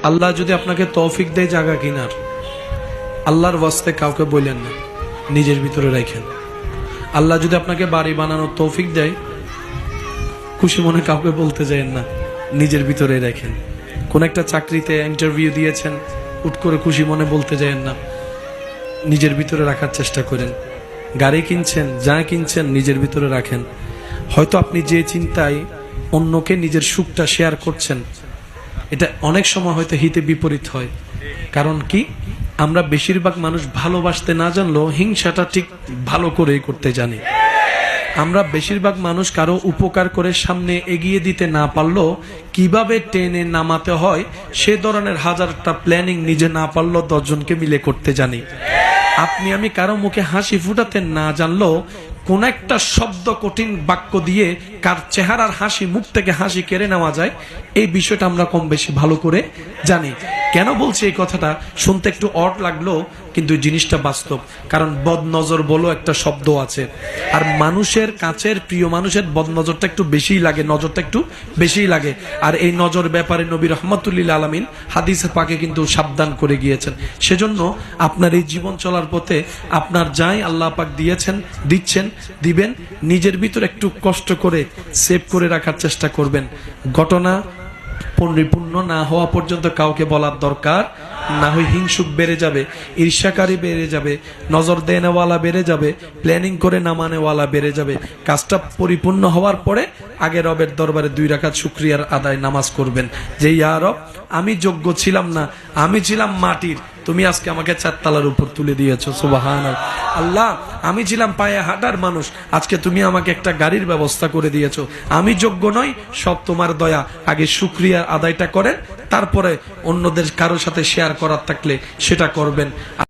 আল্লাহ যদি আপনাকে তৌফিক দেয় জায়গা কিনার, আল্লাহর ওয়াস্তে কাউকে বললেন না, নিজের ভিতরে রাখেন। আল্লাহ যদি আপনাকে বাড়ি বানানোর তৌফিক দেয়, খুশি মনে কাউকে বলতে যায়েন না, নিজের ভিতরে রাখেন। কোন একটা চাকরিতে ইন্টারভিউ দিয়েছেন, হুট করে খুশি মনে বলতে যায়েন না, নিজের ভিতরে রাখার চেষ্টা করেন। গাড়ি কিনছেন, যা কিনছেন নিজের ভিতরে রাখেন। হয়তো আপনি যে চিন্তায় অন্যকে নিজের সুখটা শেয়ার করছেন, এটা অনেক সময় হয়তো হিতে বিপরীত হয়। কারণ কি, আমরা বেশিরভাগ মানুষ ভালোবাসতে না জানলেও হিংসাটা ঠিক ভালো করেই করতে জানি। আমরা বেশিরভাগ মানুষ কারো উপকার করে সামনে এগিয়ে দিতে না পারলেও কিভাবে টেনে নামাতে হয় সে ধরনের হাজারটা প্ল্যানিং নিজে না পারলেও 10 জনকে মিলে করতে জানি। আপনি আমি কারো মুখে হাসি ফুটাতে না জানলেও কোন একটা শব্দ, কঠিন বাক্য দিয়ে কার চেহারার হাসি, মুখ থেকে হাসি কেড়ে নেওয়া যায়, এই বিষয়টা আমরা কম বেশি ভালো করে জানি। কেন বলছি এই কথাটা? শুনতে একটু অড লাগলো, কিন্তু জিনিসটা বাস্তব। কারণ বদনজর বলো একটা শব্দ আছে, আর মানুষের কাছের প্রিয় মানুষের বদনজরটা একটু বেশিই লাগে, নজরটা একটু বেশিই লাগে। আর এই নজর ব্যাপারে নবী রহমতুল্লাহ আলামিন হাদিসে পাকে কিন্তু সাবধান করে গিয়েছেন। সেজন্য আপনার এই জীবন চলার পথে আপনার যাই আল্লাহ পাক দিয়েছেন, দিচ্ছেন, দিবেন, নিজের ভিতর একটু কষ্ট করে সেভ করে রাখার চেষ্টা করবেন। ঘটনা পরিপূর্ণ না হওয়া পর্যন্ত কাউকে বলার দরকার না, হয় হিংসুক বেড়ে যাবে, ঈর্ষাকারী বেড়ে যাবে, নজর দেনেওয়ালা বেড়ে যাবে, প্ল্যানিং করে না মানেওয়ালা বেড়ে যাবে। কাজটা পরিপূর্ণ হওয়ার পরে আগে রবের দরবারে 2 রাকাত শুকরিয়ার আদায় নামাজ করবেন, যে ইয়া রব, আমি যোগ্য ছিলাম না, আমি ছিলাম মাটির, তুমি আজকে আমাকে 4 তলার উপর তুলে দিয়েছো, সুবহানাল্লাহ। আল্লাহ, আমি ছিলাম পায়ে হাঁটার মানুষ, আজকে তুমি আমাকে একটা গাড়ির ব্যবস্থা করে দিয়েছো, আমি যোগ্য নই, সব তোমার দয়া। আগে শুকরিয়া আদায়টা করেন, তারপরে অন্যদের কারোর সাথে শেয়ার করার থাকলে সেটা করবেন।